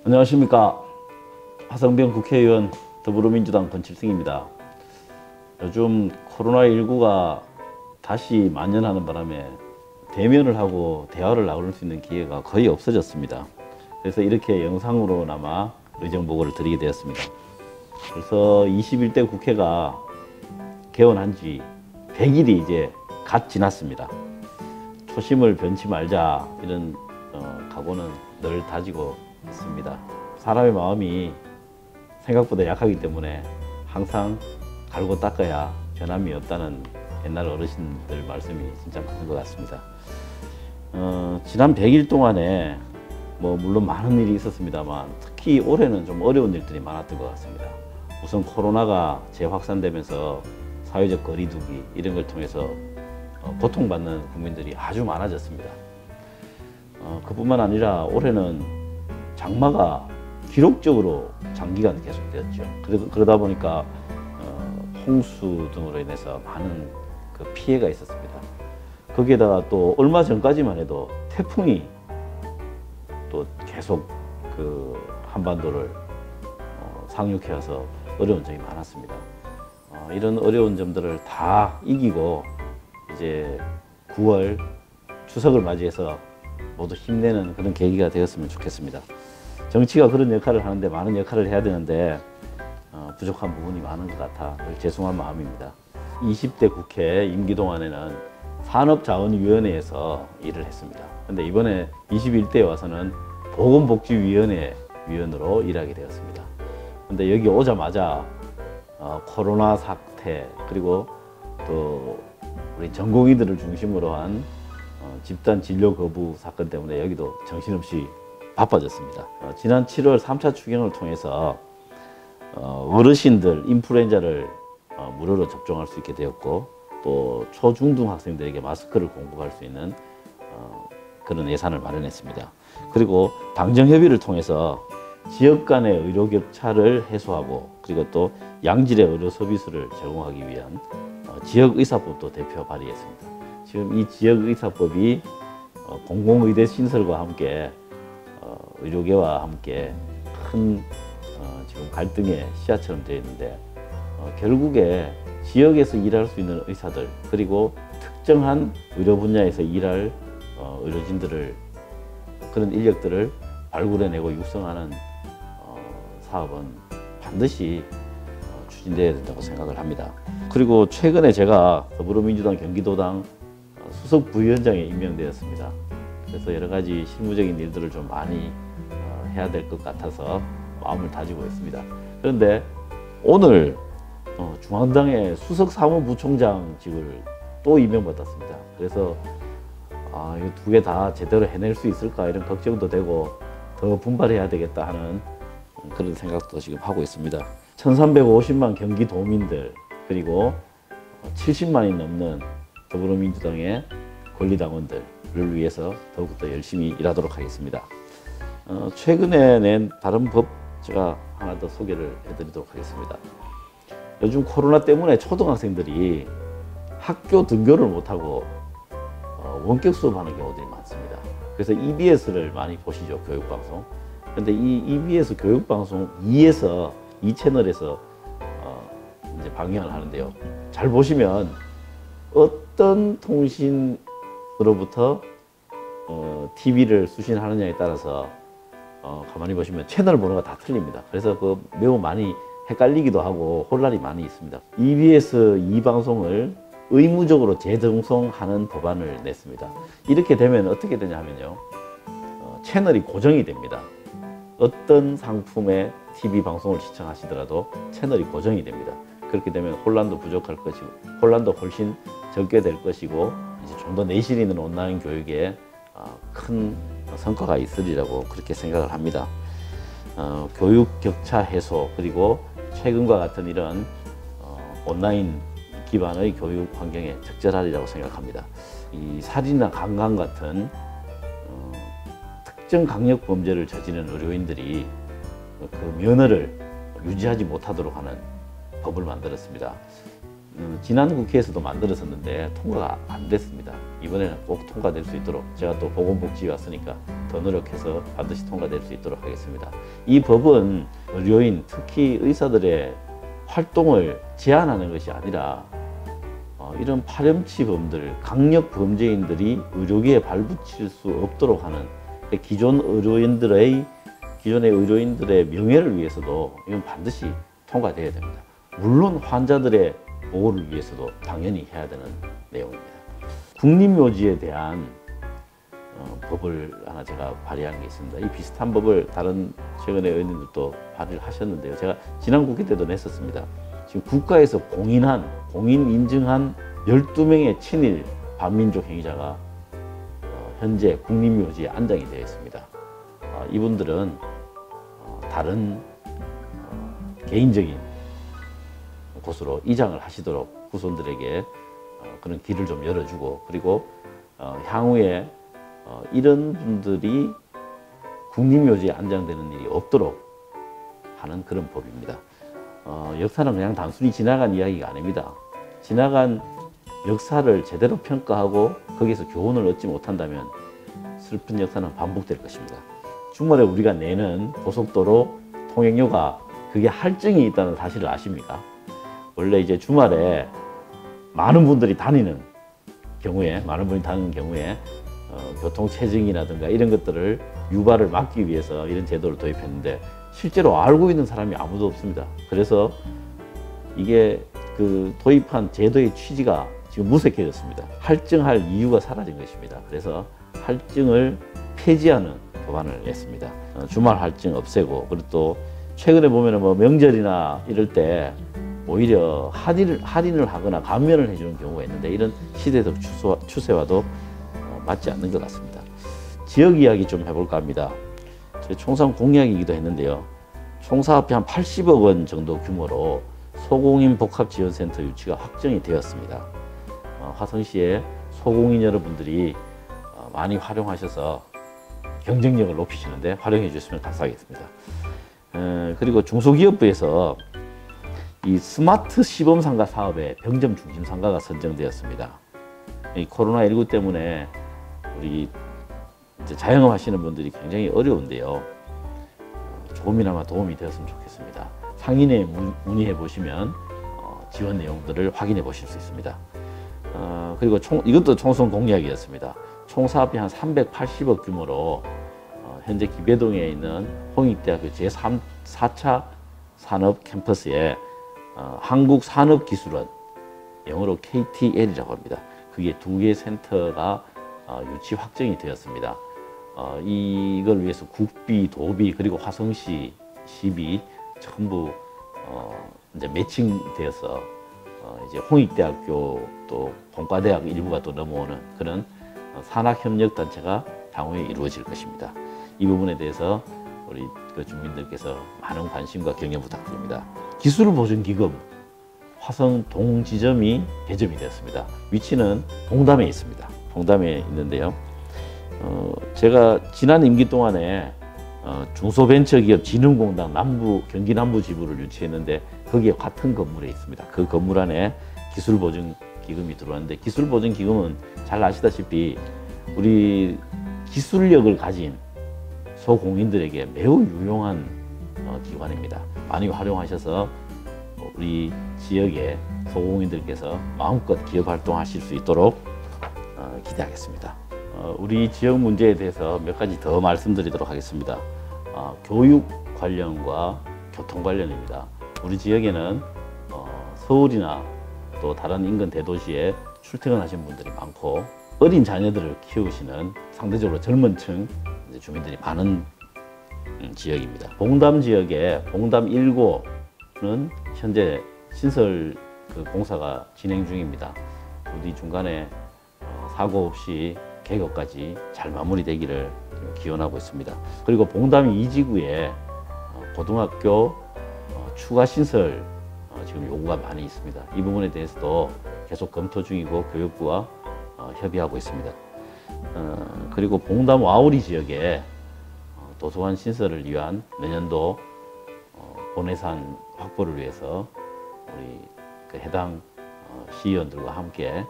안녕하십니까. 화성병 국회의원 더불어민주당 권칠승입니다. 요즘 코로나19가 다시 만연하는 바람에 대면을 하고 대화를 나눌 수 있는 기회가 거의 없어졌습니다. 그래서 이렇게 영상으로나마 의정 보고를 드리게 되었습니다. 그래서 21대 국회가 개원한 지 100일이 이제 갓 지났습니다. 초심을 변치 말자 이런 각오는 늘 다지고 있습니다. 사람의 마음이 생각보다 약하기 때문에 항상 갈고 닦아야 변함이 없다는 옛날 어르신들 말씀이 진짜 맞는 것 같습니다. 지난 100일 동안에 물론 많은 일이 있었습니다만 특히 올해는 좀 어려운 일들이 많았던 것 같습니다. 우선 코로나가 재확산되면서 사회적 거리두기 이런 걸 통해서 고통받는 국민들이 아주 많아졌습니다. 그뿐만 아니라 올해는 장마가 기록적으로 장기간 계속되었죠. 그러다 보니까 홍수 등으로 인해서 많은 그 피해가 있었습니다. 거기에다가 또 얼마 전까지만 해도 태풍이 또 계속 그 한반도를 상륙해와서 어려운 점이 많았습니다. 이런 어려운 점들을 다 이기고 이제 9월 추석을 맞이해서 모두 힘내는 그런 계기가 되었으면 좋겠습니다. 정치가 그런 역할을 하는데 많은 역할을 해야 되는데 부족한 부분이 많은 것 같아 늘 죄송한 마음입니다. 20대 국회 임기 동안에는 산업자원위원회에서 일을 했습니다. 근데 이번에 21대에 와서는 보건복지위원회 위원으로 일하게 되었습니다. 근데 여기 오자마자 코로나 사태 그리고 또 우리 전공의들을 중심으로 한 집단 진료 거부 사건 때문에 여기도 정신없이 바빠졌습니다. 지난 7월 3차 추경을 통해서 어르신들 인플루엔자를 무료로 접종할 수 있게 되었고 또 초중등 학생들에게 마스크를 공급할 수 있는 그런 예산을 마련했습니다. 그리고 방정협의를 통해서 지역 간의 의료 격차를 해소하고 그리고 또 양질의 의료 서비스를 제공하기 위한 지역의사법도 대표 발의했습니다. 지금 이 지역의사법이 공공의대 신설과 함께 의료계와 함께 큰 지금 갈등의 씨앗처럼 되어 있는데 결국에 지역에서 일할 수 있는 의사들 그리고 특정한 의료 분야에서 일할 의료진들을 그런 인력들을 발굴해내고 육성하는 사업은 반드시 추진되어야 된다고 생각을 합니다. 그리고 최근에 제가 더불어민주당 경기도당 수석 부위원장에 임명되었습니다. 그래서 여러 가지 실무적인 일들을 좀 많이 해야 될 것 같아서 마음을 다지고 있습니다. 그런데 오늘 중앙당의 수석 사무부총장직을 또 임명받았습니다. 그래서 이 두 개 다 제대로 해낼 수 있을까 이런 걱정도 되고 더 분발해야 되겠다 하는 그런 생각도 지금 하고 있습니다. 1350만 경기도민들 그리고 70만이 넘는 더불어민주당의 권리당원들을 위해서 더욱더 열심히 일하도록 하겠습니다. 최근에 낸 다른 법 제가 하나 더 소개를 해드리도록 하겠습니다. 요즘 코로나 때문에 초등학생들이 학교 등교를 못하고 원격 수업하는 경우들이 많습니다. 그래서 EBS를 많이 보시죠, 교육방송. 그런데 이 EBS 교육방송 2에서 이 채널에서 이제 방영을 하는데요. 잘 보시면 어떤 통신으로부터 TV를 수신하느냐에 따라서 가만히 보시면 채널 번호가 다 틀립니다. 그래서 매우 많이 헷갈리기도 하고 혼란이 많이 있습니다. EBS 2방송을 의무적으로 재정송하는 법안을 냈습니다. 이렇게 되면 어떻게 되냐 하면요. 채널이 고정이 됩니다. 어떤 상품의 TV 방송을 시청하시더라도 채널이 고정이 됩니다. 그렇게 되면 혼란도 부족할 것이고 혼란도 훨씬 적게 될 것이고 이제 좀 더 내실 있는 온라인 교육에 큰 성과가 있으리라고 그렇게 생각을 합니다. 교육 격차 해소 그리고 최근과 같은 이런 온라인 기반의 교육 환경에 적절하리라고 생각합니다. 이 살인이나 강간 같은 특정 강력 범죄를 저지른 의료인들이 그 면허를 유지하지 못하도록 하는 법을 만들었습니다. 지난 국회에서도 만들었었는데 통과가 안 됐습니다. 이번에는 꼭 통과될 수 있도록 제가 또 보건복지에 왔으니까 더 노력해서 반드시 통과될 수 있도록 하겠습니다. 이 법은 의료인, 특히 의사들의 활동을 제한하는 것이 아니라 이런 파렴치범들, 강력 범죄인들이 의료계에 발붙일 수 없도록 하는 기존의 의료인들의 명예를 위해서도 이건 반드시 통과돼야 됩니다. 물론 환자들의 보호를 위해서도 당연히 해야 되는 내용입니다. 국립묘지에 대한 법을 하나 제가 발의한 게 있습니다. 이 비슷한 법을 다른 최근에 의원님들도 발의를 하셨는데요. 제가 지난 국회 때도 냈었습니다. 지금 국가에서 공인 인증한 12명의 친일 반민족 행위자가 현재 국립묘지에 안장이 되어 있습니다. 이분들은 다른 개인적인 곳으로 이장을 하시도록 후손들에게 그런 길을 좀 열어주고, 그리고 향후에 이런 분들이 국립묘지에 안장되는 일이 없도록 하는 그런 법입니다. 역사는 그냥 단순히 지나간 이야기가 아닙니다. 지나간 역사를 제대로 평가하고 거기서 교훈을 얻지 못한다면 슬픈 역사는 반복될 것입니다. 주말에 우리가 내는 고속도로 통행료가 그게 할증이 있다는 사실을 아십니까? 원래 이제 주말에 많은 분들이 다니는 경우에 교통체증이라든가 이런 것들을 유발을 막기 위해서 이런 제도를 도입했는데 실제로 알고 있는 사람이 아무도 없습니다. 그래서 이게 그 도입한 제도의 취지가 지금 무색해졌습니다. 할증할 이유가 사라진 것입니다. 그래서 할증을 폐지하는 법안을 냈습니다. 주말 할증 없애고, 그리고 또 최근에 보면은 뭐 명절이나 이럴 때 오히려 할인을 하거나 감면을 해주는 경우가 있는데 이런 시대적 추세와도 맞지 않는 것 같습니다. 지역 이야기 좀 해볼까 합니다. 제 총선 공약이기도 했는데요. 총 사업비 한 80억 원 정도 규모로 소공인 복합지원센터 유치가 확정이 되었습니다. 화성시의 소공인 여러분들이 많이 활용하셔서 경쟁력을 높이시는데 활용해 주시면 감사하겠습니다. 그리고 중소기업부에서 이 스마트 시범상가 사업의 병점 중심 상가가 선정되었습니다. 이 코로나19 때문에 우리 이제 자영업 하시는 분들이 굉장히 어려운데요. 조금이나마 도움이 되었으면 좋겠습니다. 상인에 문의해 보시면 지원 내용들을 확인해 보실 수 있습니다. 그리고 이것도 총선 공약이었습니다. 총 사업비 한 380억 규모로 현재 기배동에 있는 홍익대학교 제4차 산업 캠퍼스에 한국산업기술원, 영어로 KTL이라고 합니다. 그게 2개 센터가 유치 확정이 되었습니다. 이걸 위해서 국비, 도비, 그리고 화성시, 시비 전부 이제 매칭되어서 이제 홍익대학교 또 본과대학 일부가 또 넘어오는 그런 산학협력단체가 향후에 이루어질 것입니다. 이 부분에 대해서 우리 그 주민들께서 많은 관심과 격려 부탁드립니다. 기술보증기금 화성 동지점이 개점이 되었습니다. 위치는 봉담에 있습니다. 봉담에 있는데요. 제가 지난 임기 동안에 중소벤처기업진흥공단 경기 남부 지부를 유치했는데 거기에 같은 건물에 있습니다. 그 건물 안에 기술보증기금이 들어왔는데, 기술보증기금은 잘 아시다시피 우리 기술력을 가진 소공인들에게 매우 유용한 기관입니다. 많이 활용하셔서 우리 지역의 소공인들께서 마음껏 기업 활동하실 수 있도록 기대하겠습니다. 우리 지역 문제에 대해서 몇 가지 더 말씀드리도록 하겠습니다. 교육 관련과 교통 관련입니다. 우리 지역에는 서울이나 또 다른 인근 대도시에 출퇴근하시는 분들이 많고 어린 자녀들을 키우시는 상대적으로 젊은 층 주민들이 많은 지역입니다. 봉담 지역에 봉담 1고는 현재 신설 공사가 진행 중입니다. 부디 중간에 사고 없이 개교까지 잘 마무리되기를 기원하고 있습니다. 그리고 봉담 2지구에 고등학교 추가 신설 지금 요구가 많이 있습니다. 이 부분에 대해서도 계속 검토 중이고 교육부와 협의하고 있습니다. 그리고 봉담 와우리 지역에 도서관 신설을 위한 내년도 본예산 확보를 위해서 우리 해당 시의원들과 함께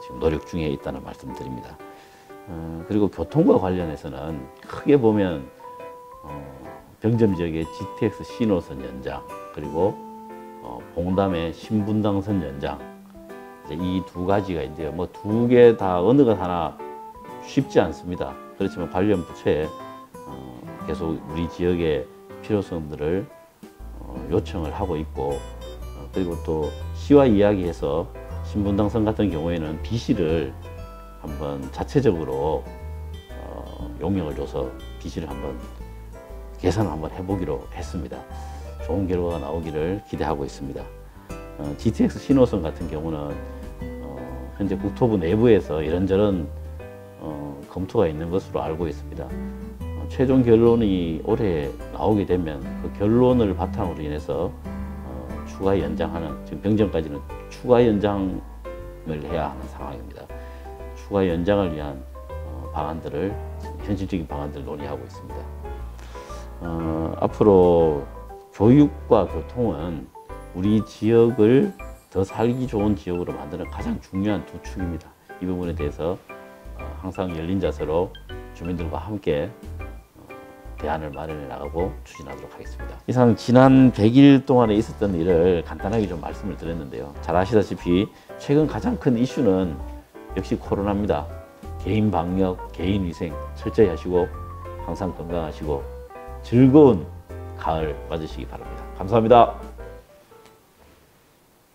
지금 노력 중에 있다는 말씀드립니다. 그리고 교통과 관련해서는 크게 보면 병점 지역의 GTX 신호선 연장, 그리고 봉담의 신분당선 연장, 이 두 가지가 있는데요. 뭐 두 개 다 어느 것 하나 쉽지 않습니다. 그렇지만 관련 부처에 계속 우리 지역의 필요성들을 요청을 하고 있고, 그리고 또 시와 이야기해서 신분당선 같은 경우에는 비시를 한번 자체적으로 용역을 줘서 비시를 한번 계산을 한번 해보기로 했습니다. 좋은 결과가 나오기를 기대하고 있습니다. GTX 신호선 같은 경우는 현재 국토부 내부에서 이런저런 검토가 있는 것으로 알고 있습니다. 최종 결론이 올해 나오게 되면 그 결론을 바탕으로 인해서 추가 연장하는, 지금 병정까지는 추가 연장을 해야 하는 상황입니다. 추가 연장을 위한 방안들을, 현실적인 방안들을 논의하고 있습니다. 앞으로 교육과 교통은 우리 지역을 더 살기 좋은 지역으로 만드는 가장 중요한 두 축입니다. 이 부분에 대해서 항상 열린 자세로 주민들과 함께 대안을 마련해 나가고 추진하도록 하겠습니다. 이상 지난 100일 동안에 있었던 일을 간단하게 좀 말씀을 드렸는데요. 잘 아시다시피 최근 가장 큰 이슈는 역시 코로나입니다. 개인 방역, 개인 위생 철저히 하시고 항상 건강하시고 즐거운 가을 맞으시기 바랍니다. 감사합니다.